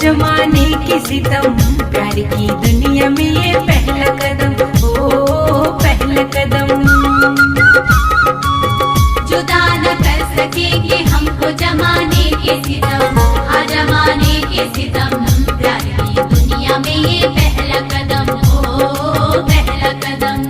जमाने की सितम, प्यार की दुनिया में ये पहला कदम, ओ पहला कदम। जुदा न कर सकेंगे हमको जमाने के सितम, हाँ जमाने के सितम। प्यार की दुनिया में ये पहला कदम, ओ पहला कदम।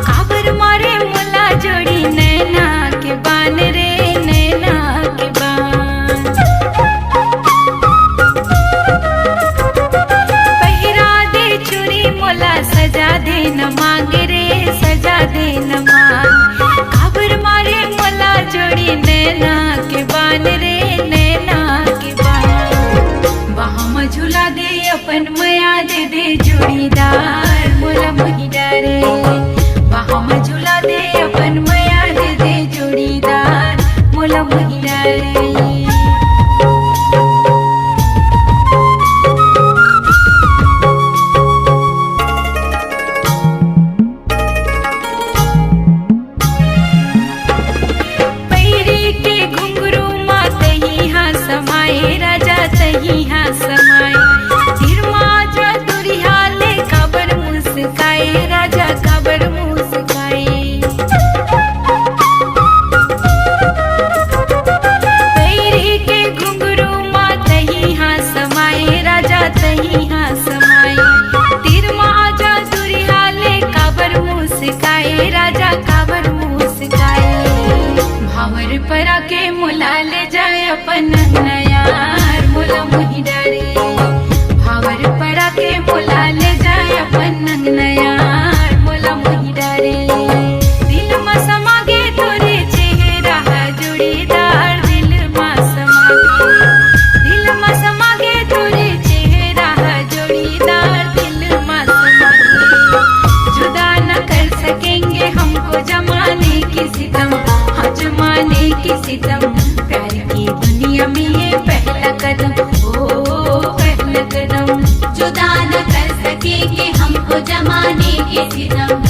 काबर मारे मुला जोड़ी नैना के बान रे, नैना के बान। पहिरा दे चूड़ी मुला सजा दे न मांग रे, सजा दे न मांग। काबर मारे मुला जोड़ी नैना के बान रे, नैना के बान। वहाँ में झूला दे अपन मया दे दे जोड़ीदार मुला महिला रे। वहाँ में झूला दे अपन मया दे दे जोड़ीदार मुला महिला रे। पैरी के घुंघरू माँ तही हाँ समाये राजा, तही हाँ समाये। राजा काबर मुस्काए, पैरी के घुंघरू माँ तही हाँ समाये राजा, तही हाँ समाये। तीर माजा दुरिहाले काबर मुस्काए राजा, काबर मुस्काए। भावर परा के मुला ले जाए अपन नयार मुला महिला रे। भावर परा के मुला ले जाए अपन नयार मुला महिला रे। दिल में समागे तोरे चेहरा जोड़ीदार, दिल में समागे, दिल में समागे तोरे चेहरा जोड़ीदार, दिल में समागे। जुदा न कर सकेंगे हमको जमाने की सितम, हाँ जमाने की सितम। प्यार की दुनिया में ये पहला कदम, ओ पहला कदम। जुदा न कर सकेंगे हमको जमाने के सितम,